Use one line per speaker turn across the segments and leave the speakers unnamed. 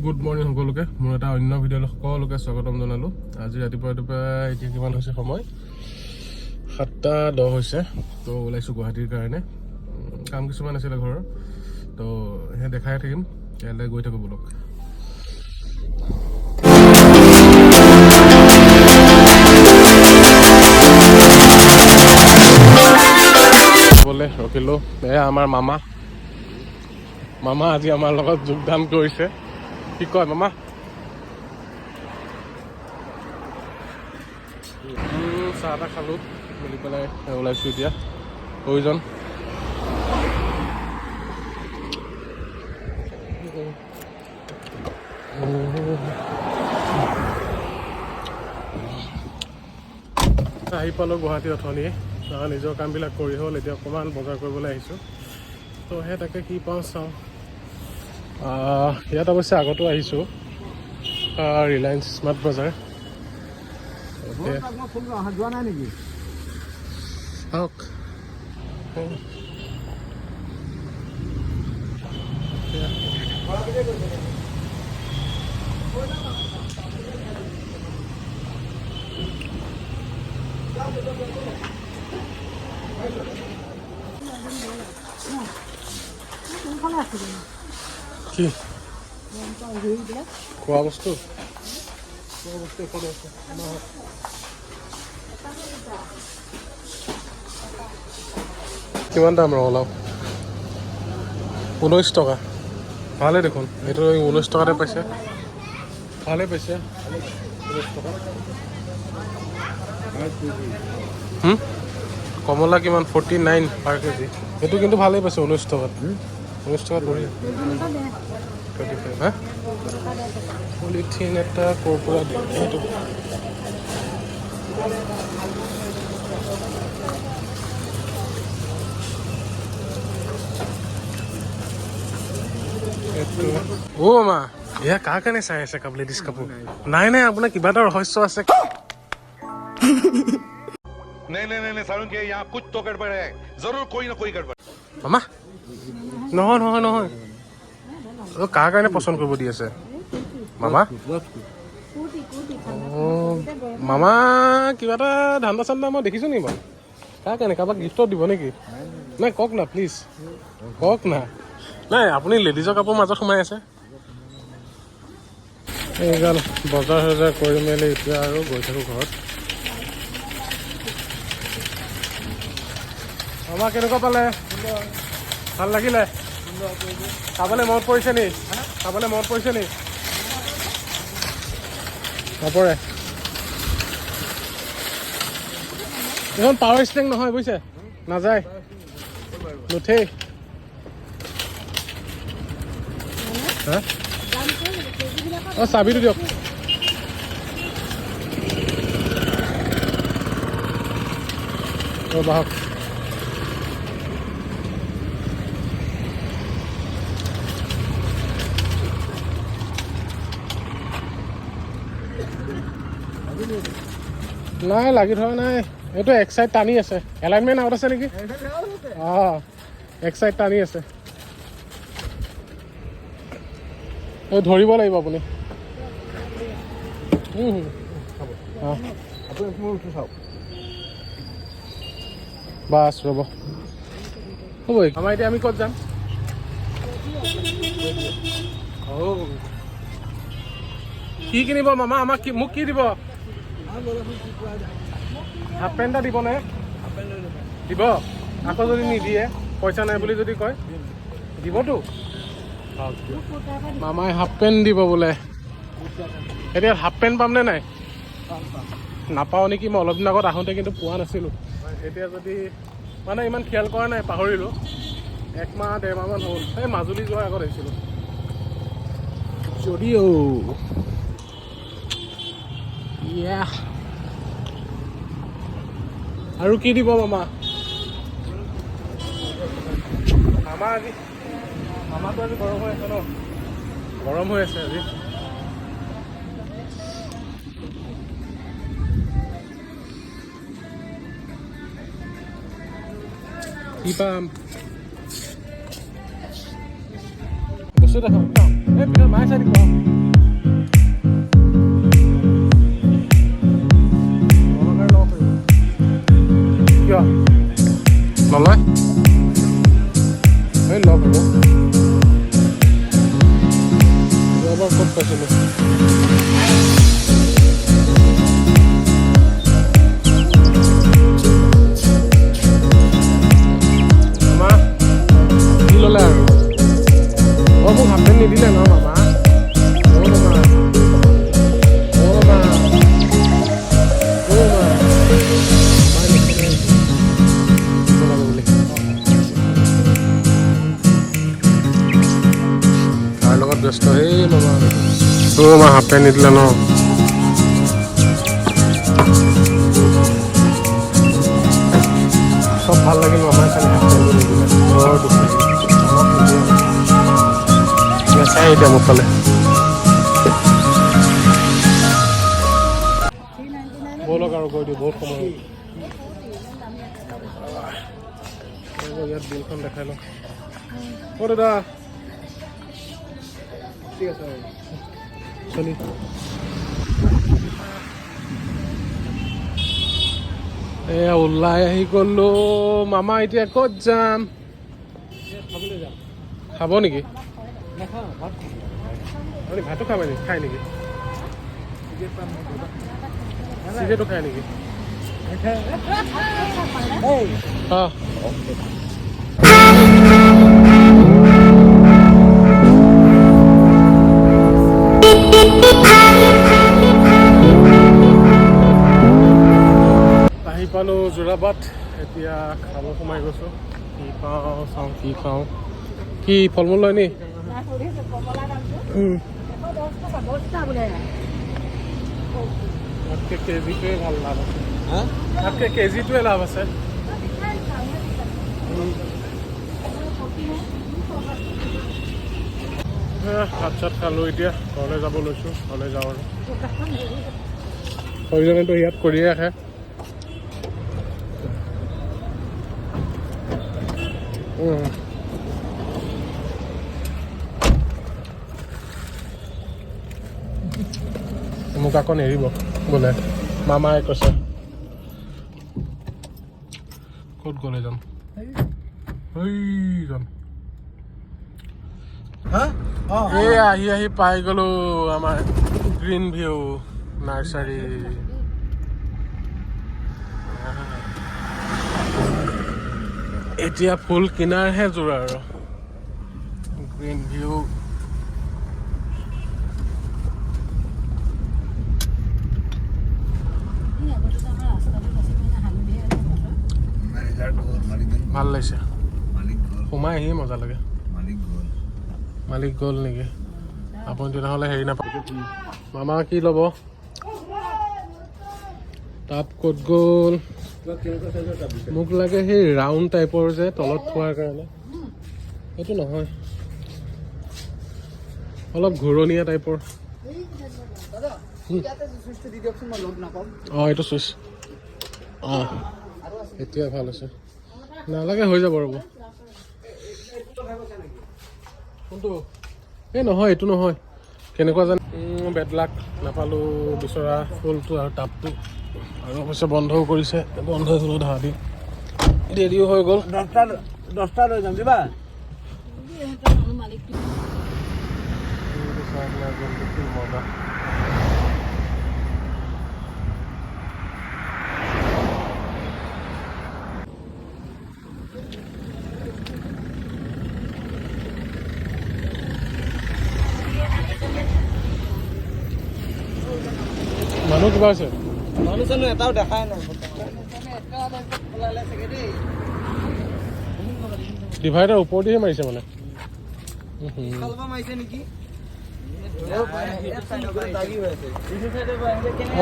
Good morning সকলোকে মোৰ এটা অন্য ভিডিঅ'লৈ সকলোকে স্বাগতম জনালোঁ। আজি ৰাতিপুৱা এতিয়া কিমান হৈছে সময় 7:10 হৈছে। তো ওলাইছোঁ গুৱাহাটীৰ কাৰণে, কাম কিছুমান আছিলে ঘৰৰ, তো সেই দেখাই থাকিম। ইয়ালৈ গৈ থাকোঁ বোলক। বোলে ৰখিলোঁ, এয়া আমাৰ মামা আজি আমাৰ লগত যোগদান কৰিছে। কি কয় মামা? চাহ এটা খালোঁ, মিলি পেলাই ওলাইছোঁ এতিয়া প্ৰয়োজন। আহি পালোঁ গুৱাহাটী অথনিয়ে, নিজৰ কামবিলাক কৰি হ'ল। এতিয়া অকণমান বজাৰ কৰিবলৈ আহিছোঁ, তো সেই তাকে কি পাওঁ চাওঁ। ইয়াত অৱশ্যে আগতো আহিছোঁ, ৰিলায়েন্স স্মাৰ্ট বজাৰ। যোৱা নাই নেকি? চাওক কি খোৱা বস্তু কিমান দাম ৰঙালাও? 19 টকা। ভালেই দেখোন, এইটো 19 টকাতে পাইছে, ভালেই পাইছে। 19 টকা। কমলা কিমান? 49 পাৰ কেজি। এইটো কিন্তু ভালেই পাইছে 19 টকাত। 19 টকাত বঢ়িয়া। 25 হা? পলিথিন এটা ক'ৰ পৰা দিয়ে সেইটো? অ' মামা, এয়া কাৰ কাৰণে চাই আছে লেডিজ কাপোৰ? নাই আপোনাৰ কিবা এটা ৰহস্য আছে।
नहीं सारुण के यहाँ कुछ तो गड़बड़ है, जरूर कोई ना कोई गड़बड़।
মামা নহয় কাৰ কাৰণে পচন্দ কৰিব দি আছে মামা? মামা কিবা এটা ধান্দা চান্দা মই দেখিছোঁ নেকি বাৰু? কাৰ কাৰণে? কাৰোবাক গিফ্টত দিব নেকি? নাই কওক না প্লিজ, কওক না। নাই আপুনি লেডিজৰ কাপোৰ মাজত সোমাই আছে। এইগাল বজাৰ চজাৰ কৰি মেলি এতিয়া আৰু গৈ থাকোঁ ঘৰত। মামা কেনেকুৱা পালে? ভাল লাগিলে? খাবলৈ মনত পৰিছে নি? নপৰে। এইখন পাৱাৰ ষ্টেং নহয় বুজিছে, নাযায়, নুঠেই। হা? চাবিটো দিয়ক। বাহক। নাই লাগি ধৰা নাই, এইটো এক চাইড টানি আছে। এলাইনমেণ্ট আউট আছে নেকি? এক চাইড টানি আছে, ধৰিব লাগিব আপুনি। বাছ ৰ'ব, হ'ব। আমাৰ এতিয়া আমি ক'ত যাম? কি কিনিব মামা? মোক কি দিব? হাফ পেণ্ট এটা দিবনে? দিব। আকৌ যদি নিদিয়ে, পইচা নাই বুলি যদি কয়, দিবতো। মামাই হাফ পেণ্ট দিব বোলে। এতিয়া হাফ পেণ্ট পামনে নাই? নাপাওঁ নেকি, মই অলপ দিন আগত আহোঁতে কিন্তু পোৱা নাছিলোঁ। এতিয়া যদি মানে ইমান খেয়াল কৰা নাই, পাহৰিলোঁ। 1-1.5 মাহমান হ'ল, এই মাজুলী যোৱাৰ আগত আহিছিলোঁ। যদিও আৰু কি দিব মামা? মামাটো আজি গৰম হৈ আছে ন? গৰম হৈ আছে আজি। কি পাম? বস্তু দেখাম। এই ভিতৰত মায়ে চাই দিব কিয় নলয় এই লগ হ'ব যোৱাবাৰ ক'ত পাইছিলোঁ আমাৰ কি ল'লে আৰু মোক হাফ পেণ্ট নিদিলে ন মামা ব্যস্ত সেই মামা মা হাফ পেণ্ট নিদিলে ন চব ভাল লাগিল মামাই খালি হাফ পেণ্টটো নিদিলে বৰ দুখ লাগিল চাই এতিয়া মোৰ ফালে ব'লক আৰু কৈ দিওঁ বহুত সময় ইয়াত বিলখন দেখাই লওঁ অ' দাদা ঠিক আছে চলি এয়া ওলাই আহি গ'লো মামা এতিয়া ক'ত যাম খাব নেকি ভাতো খাব নেকি খাই নেকি চিগেটো খাই নেকি অঁ পালোঁ যোৰাবাট এতিয়া খাব সোমাই গৈছোঁ কি খাওঁ চাওঁ কি খাওঁ কি ফল মূল লয় নি তাতকৈ কেজিটোৱে ভাল লাভ আছে তাতকৈ কেজিটোৱে লাভ আছে ভাত চাত খালোঁ এতিয়া ঘৰলৈ যাব লৈছোঁ ঘৰলৈ যাওঁ আৰু সৰিজনেতো ইয়াত কৰিয়ে ৰাখে মোক আকৌ নেৰিব বোলে মামাই কৈছে ক'ত গ'লে যাম যাম এই আহি আহি পাই গ'লো আমাৰ গ্ৰীণ ভিউ নাৰ্চাৰী এতিয়া ফুল কিনাৰহে যোৰা আৰু গ্ৰীণ ভিউ ভাল লাগিছে সোমাই আহি মজা লাগে মালিক গ'ল নেকি আপুনি তেনেহ'লে হেৰি নাপায় মামা কি ল'ব তাপ ক'ত গ'ল মোক লাগে সেই ৰাউণ্ড টাইপৰ যে তলত থোৱাৰ কাৰণে সেইটো নহয় অলপ ঘূৰণীয়া টাইপৰ অঁ এইটো চুইচ অঁ এতিয়া ভাল আছে নালাগে হৈ যাব ৰ'ব কোনটো এই নহয় এইটো নহয় কেনেকুৱা জানো বেড লাক নাপালোঁ বিচৰা ফুলটো আৰু টাবটো আৰু অৱশ্যে বন্ধও কৰিছে বন্ধ হৈ গ'লো ধাৰা দি দেৰিও হৈ গ'ল 10টা লৈ যাম দিবা মজা মানুহ কিবা আছে মানুহ চানো এটাও দেখাই নাই ডিভাইডাৰ ওপৰতেহে মাৰিছে মানে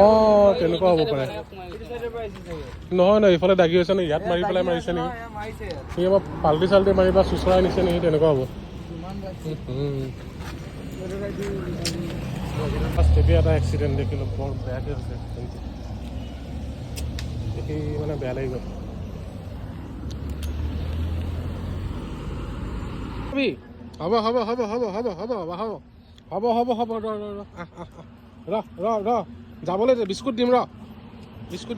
অঁ তেনেকুৱা হ'ব পাৰে নহয় নহয় এইফালে দাগি হৈছে নে ইয়াত মাৰি পেলাই মাৰিছে নেকি সি এবাৰ পাল্টি চাল্টি মাৰি বা চুচৰাই নিছে নেকি তেনেকুৱা হ'ব তেতিয়া এটা এক্সিডেণ্ট দেখিলোঁ বৰ বেয়াকৈ হৈছে এক্সিডেণ্টটো দেখি মানে বেয়া লাগি গ'ল হ'ব হ'ব হ'ব হ'ব হ'ব হ'ব হ'ব হ'ব হ'ব ৰ যাবলৈ দে বিস্কুট দিম ৰ বিস্কুট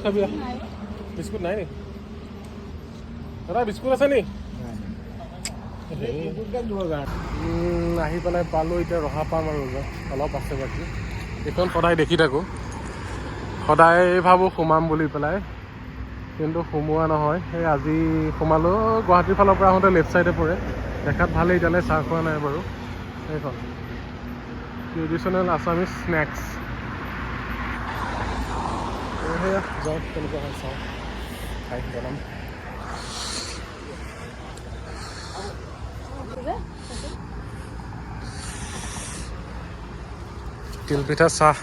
খাবি বিস্কুট নাই নি দাদা বিস্কুট আছে নি আহি পেলাই পালোঁ এতিয়া ৰহা পাম আৰু অলপ আছে বাকী এইখন সদায় দেখি থাকোঁ সদায় ভাবোঁ সোমাম বুলি পেলাই কিন্তু সোমোৱা নহয় সেই আজি সোমালোঁ গুৱাহাটীৰ ফালৰ পৰা আহোঁতে লেফ্ট চাইডে পৰে দেখাত ভালেই এতিয়ালৈ চাহ খোৱা নাই বাৰু সেইখন ট্ৰেডিশ্যনেল আছামিজ স্নেক্স সেয়া যাওক কেনেকুৱা হয় চাওঁ খাই বনাম তিলপিঠা চাহ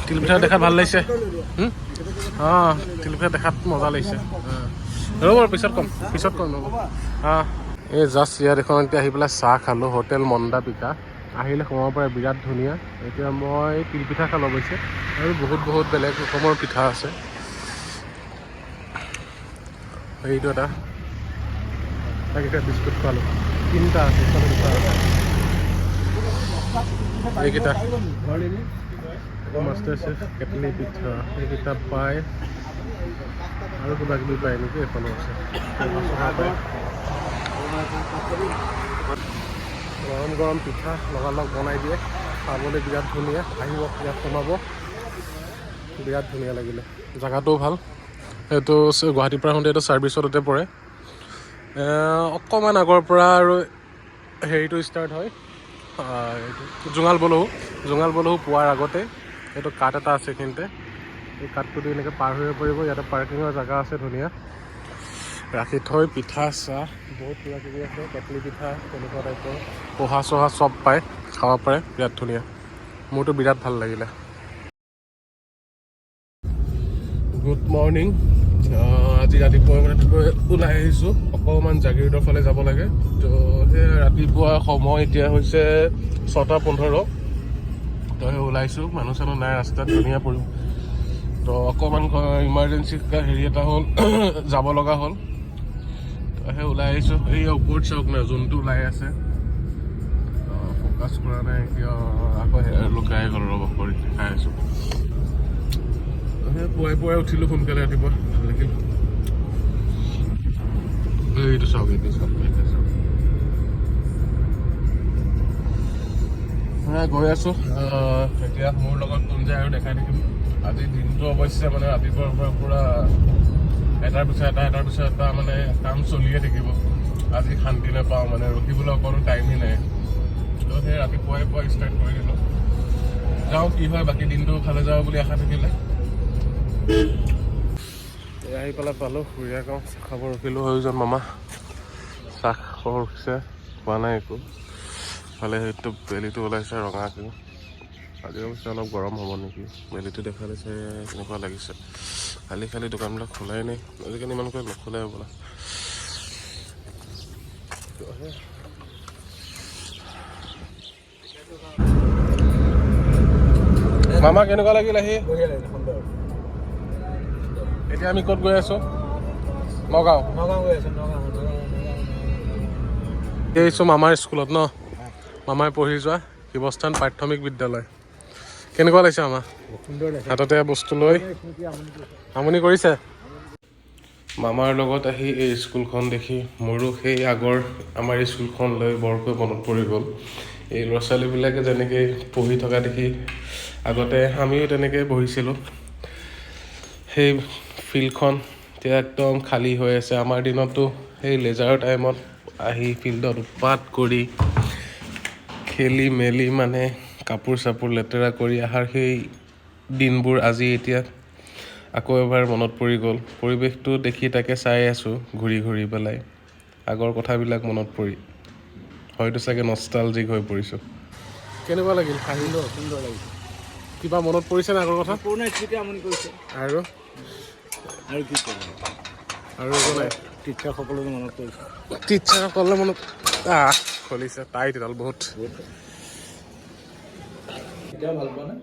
তিলপিঠা দেখাত ভাল লাগিছে অঁ তিলপিঠা দেখাত মজা লাগিছে ৰ'ব পিছত কম ৰ'ব এই জাষ্ট ইয়াত এখন এতিয়া আহি পেলাই চাহ খালোঁ হোটেল মণ্ডাপিকা আহিলে সোমাব পাৰে বিৰাট ধুনীয়া এতিয়া মই তিলপিঠা খালোঁ অৱশ্যে আৰু বহুত বেলেগ ৰকমৰ পিঠা আছে এইটো এটা বিস্কুট খোৱালোঁ 3টা আছে এইকেইটা মাষ্টাৰ চেফ কেটলি পিঠা এইকেইটা পায় আৰু কিবা কিবি পায় নেকি এখনো আছে গৰম পিঠা লগালগ বনাই দিয়ে খাবলৈ বিৰাট ধুনীয়া আহিব ইয়াত সোমাব বিৰাট ধুনীয়া লাগিলে জেগাটোও ভাল এইটো গুৱাহাটীৰ পৰা আহোঁতে এইটো ছাৰ্ভিচ ৰোডতে পৰে অকণমান আগৰ পৰা আৰু হেৰিটো ষ্টাৰ্ট হয় এইটো জোঙাল বলহু পোৱাৰ আগতে এইটো কাট এটা আছে এইখিনিতে এই কাটটো দি এনেকৈ পাৰ হৈ পাৰিব ইয়াতে পাৰ্কিঙৰ জেগা আছে ধুনীয়া ৰাখি থৈ পিঠা চাহ বহুত কিবা কিবি আছে কেটলি পিঠা তেনেকুৱা টাইপৰ পোহা চহা চব পায় খাব পাৰে বিৰাট ধুনীয়া মোৰতো বিৰাট ভাল লাগিলে গুড মৰ্ণিং আজি ৰাতিপুৱা ওলাই আহিছোঁ অকণমান জাগিৰোডৰ ফালে যাব লাগে তো সেই ৰাতিপুৱা সময় এতিয়া হৈছে 6:15 তো সেই ওলাইছোঁ মানুহ চানুহ নাই ৰাস্তাত ধুনীয়া পৰিব তো অকণমান ইমাৰ্জেঞ্চি হেৰি এটা হ'ল যাব লগা হ'ল তো সেই ওলাই আহিছোঁ এই ওপৰত চাওক না যোনটো ওলাই আছে ফ'কাছ কৰা নাই কিয় আকৌ লুকাই গ'ল ৰ'ব কৰি খাই আছোঁ পুৱাই উঠিলোঁ সোনকালে ৰাতিপুৱা ভাল লাগিল এইটো চাওক গৈ আছোঁ এতিয়া মোৰ লগত কোন যায় আৰু দেখাই থাকিম আজি দিনটো অৱশ্যে মানে ৰাতিপুৱাৰ পৰা পূৰা এটাৰ পিছত এটা মানে কাম চলিয়ে থাকিব আজি শান্তি নাপাওঁ মানে ৰখিবলৈ অকণো টাইমেই নাই তো সেই ৰাতিপুৱাই ষ্টাৰ্ট কৰি দিলোঁ যাওঁ কি হয় বাকী দিনটো ভালে যাওঁ বুলি আশা থাকিলে আহি পেলাই পালোঁ খুৰীয়া গাঁও চাহ খাব ৰখিলোঁ সেইজন মামা চাহ খাব ৰখিছে খোৱা নাই একো ফালে সেইটো বেলিটো ওলাইছে ৰঙাকৈ আজি অৱশ্যে অলপ গৰম হ'ব নেকি বেলিটো দেখা দিছে কেনেকুৱা লাগিছে খালি দোকানবিলাক খোলাই নাই আজিকালি ইমানকৈ নোখোলাই হ'বলা মামা কেনেকুৱা লাগিল আহি এতিয়া আমি ক'ত গৈ আছোঁ নগাঁও আহিছোঁ মামাৰ স্কুলত ন মামাই পঢ়ি যোৱা শিৱস্থান প্ৰাথমিক বিদ্যালয় কেনেকুৱা লাগিছে মামা হাততে বস্তু লৈ আমনি কৰিছে মামাৰ লগত আহি এই স্কুলখন দেখি মোৰো সেই আগৰ আমাৰ স্কুলখন লৈ বৰকৈ মনত পৰি গ'ল এই ল'ৰা ছোৱালীবিলাকে যেনেকৈ পঢ়ি থকা দেখি আগতে আমিও তেনেকৈ পঢ়িছিলোঁ সেই ফিল্ডখন এতিয়া একদম খালী হৈ আছে আমাৰ দিনতো সেই লেজাৰৰ টাইমত আহি ফিল্ডত উৎপাত কৰি খেলি মেলি মানে কাপোৰ চাপোৰ লেতেৰা কৰি অহাৰ সেই দিনবোৰ আজি এতিয়া আকৌ এবাৰ মনত পৰি গ'ল পৰিৱেশটো দেখি তাকে চাই আছোঁ ঘূৰি পেলাই আগৰ কথাবিলাক মনত পৰি হয়তো চাগে নষ্টালজিক হৈ পৰিছোঁ কেনেকুৱা লাগিল আহিলোঁ সুন্দৰ লাগিল কিবা মনত পৰিছে নে আগৰ কথা পুৰণা স্মৃতি আমনি কৰিছে আৰু কি কৰিব আৰু একো নাই টিচাৰসকললৈ মনত পৰিছে টিচাৰসকলে মনত খুলিছে টাইট এডাল বহুত এতিয়া ভাল পোৱা নাই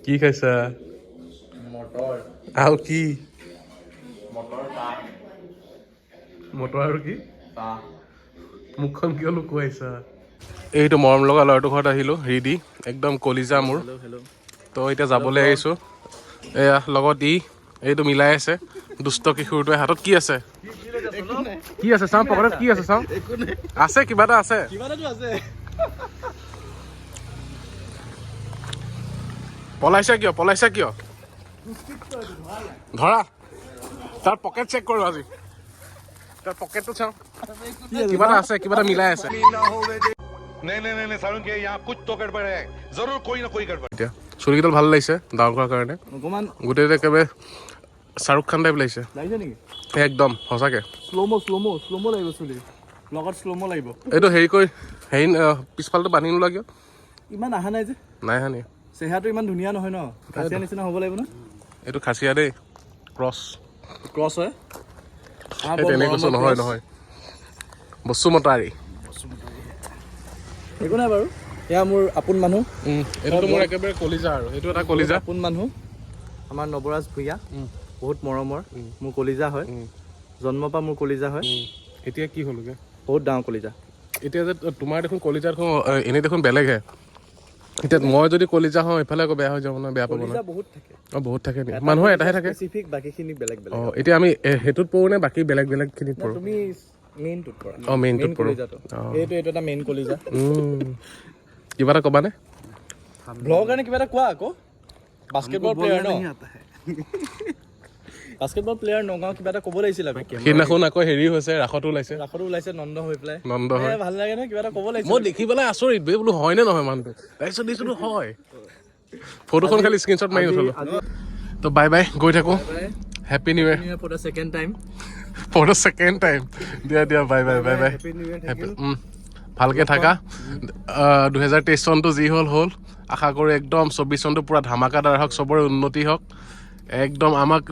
কি খাইছা
মটৰ
আৰু কি
মটৰ চাহ
মটৰ আৰু কি
চাহ
মুখখন কিয় লুকুৱাইছা এইটো মৰম লগা ল'ৰাটোৰ ঘৰত আহিলোঁ ৰিদি একদম কলিজা মোৰ তো এতিয়া যাবলৈ আহিছোঁ এয়া লগত এইটো মিলাই আছে দুষ্ট কিশোৰটোৱে হাতত কি আছে কি আছে চাওঁ পকেটত কি আছে চাওঁ আছে কিবা এটা আছে পলাইছা কিয় ধৰা তাৰ পকেট চেক কৰোঁ আজি তাৰ পকেটটো চাওঁ কিবা এটা আছে কিবা এটা মিলাই আছে
नहीं नहीं नहीं नहीं सारुण के यहाँ कुछ तो गड़बड़ है जरूर कोई ना कोई गड़बड़
এতিয়া চুলিকেইডাল ভাল লাগিছে ডাঙৰ কৰাৰ কাৰণে
অকমান
গোটেই একেবাৰে শ্বাহৰুখ খান টাইপ লাগিছে
লাগিছে নেকি
একদম সঁচাকে
শ্ল'ম লাগিব চুলি লগত শ্ল'ম লাগিব
এইটো হেৰি পিছফালটো বান্ধি নোলোৱা কিয়
ইমান অহা নাই যে
নাই হানি
চেহেৰাটো ইমান ধুনীয়া নহয় ন খাচীয়া নিচিনা হ'ব লাগিব ন
এইটো খাচীয়া দেই ক্ৰছ
ক্ৰছ হয়
এই তেনে কৈছোঁ নহয় বস্তু মতাৰী
একো নাই বাৰু এয়া মোৰ আপোন মানুহ
এইটো মোৰ একেবাৰে কলিজা আৰু এইটো এটা কলিজা
আপোন মানুহ আমাৰ নৱৰাজ ভূঞা বহুত মৰমৰ মোৰ কলিজা হয় জন্মৰ পৰা মোৰ কলিজা হয়
এতিয়া কি হ'লগে
বহুত ডাঙৰ কলিজা
এতিয়া যে তোমাৰ দেখোন কলিজা দেখোন এনেই দেখোন বেলেগহে এতিয়া মই যদি কলিজা হওঁ এইফালে আকৌ বেয়া হৈ যাব নহয় বেয়া পাব
কলিজা
নহয়
বহুত থাকে
বহুত থাকে নি মানুহৰ এটাহে থাকে
স্পেচিফিক বাকীখিনি বেলেগ বেলেগ
এতিয়া আমি সেইটোত পৰোঁ নে বাকী বেলেগ খিনিত পৰোঁ
তুমি মেইনটোত পৰা
মেইনটোত পৰোঁ
কলিজাটো এইটো এটা মেইন কলিজা
কিবা এটা ক'বানে
ব্লগৰ কাৰণে কিবা এটা কোৱা আকৌ বাস্কেটবল প্লেয়াৰ ন বাস্কেটবল প্লেয়াৰ নগাঁও কিবা এটা ক'ব লাগিছিল আমি
সেইদিনাখন আকৌ হেৰি হৈছে ৰাসতো ওলাইছে
ৰাসতো ওলাইছে নন্দ হৈ পেলাই
নন্দ হয়
ভাল লাগে ন কিবা এটা ক'ব লাগিছিল
মই দেখি পেলাই আচৰিত বে বোলো হয়নে নহয় মানুহটো তাৰপিছত দেখিছোঁ হয় ফটোখন খালি স্ক্ৰীনশ্বট মাৰি নথলোঁ তো বাই বাই গৈ থাকোঁ happy new year
for the second time
for the second time দিয়া বাই হেপী ভালকৈ থাকা 2023 চনটো যি হ'ল আশা কৰোঁ একদম 24 চনটো পূৰা ধামাকাদাৰ হওক চবৰে উন্নতি হওক একদম আমাক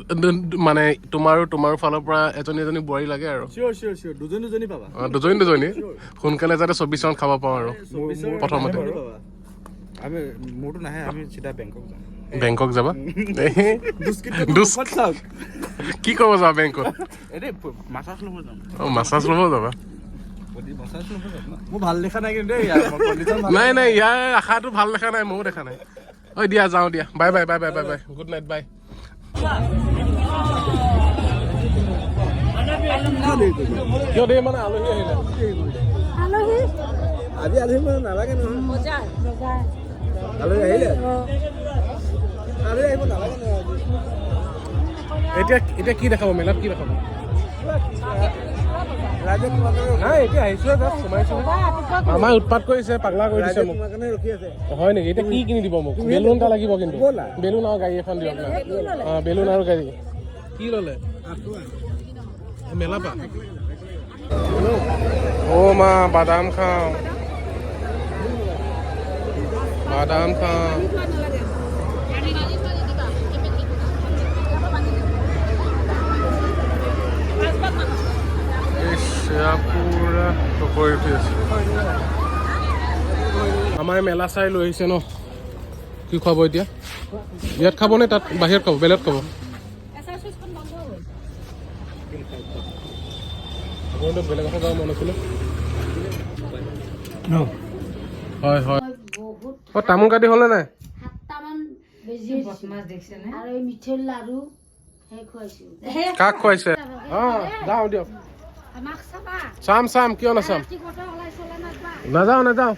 মানে তোমাৰো ফালৰ পৰা এজনী বোৱাৰী লাগে আৰু
চিয়'ৰ দুজনী পাবা
দুজনী সোনকালে যাতে 24 চন খাব পাওঁ আৰু প্ৰথমতে
আমি মোৰতো নাহে আমি চিধা বেংকক যাম
বেংকক যাবা কি কৰিব যাবা বেংকক
মাছাজ ল'ব যাম
মাছাজ ল'ব যাবা
মোৰ ভাল দেখা নাই কিন্তু
নাই ইয়াৰ আশাটো ভাল দেখা নাই ময়ো দেখা নাই ঐ দিয়া যাওঁ দিয়া বাই গুড নাইট বাই কিয় দেই মানে আলহী আহিলে
আজি আলহী মানে নালাগে নহয় আলহী আহিলে আলহী আহিব নালাগে নহয়
এতিয়া কি দেখাব মেলাত কি দেখাব নাই এতিয়া আহিছোৱে জাষ্ট সোমাইছো মামাই উৎপাত কৰিছে পাগলা কৰি দিছে মোক হয় নেকি এতিয়া কি কিনি দিব মোক বেলুন এটা লাগিব কিন্তু বেলুন আৰু গাড়ী এখন দিয়ক না বেলুন আৰু গাড়ী কি ল'লে মেলা পা অ' মা বাদাম খাওঁ পুৰা টপৰি উঠি আছে আমাৰ মেলা চাই লৈ আহিছে ন কি খুৱাব এতিয়া ইয়াত খাব নে তাত বাহিৰত খাব বেলেগত খাব আপোনালোক বেলেগ কথা যাব মন আছিলে হয় অ' তামোল কাটি হ'লে নাই কাক খুৱাইছে যাওঁ দিয়ক চাম কিয় নাচাম নাযাওঁ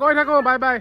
গৈ থাকো বাই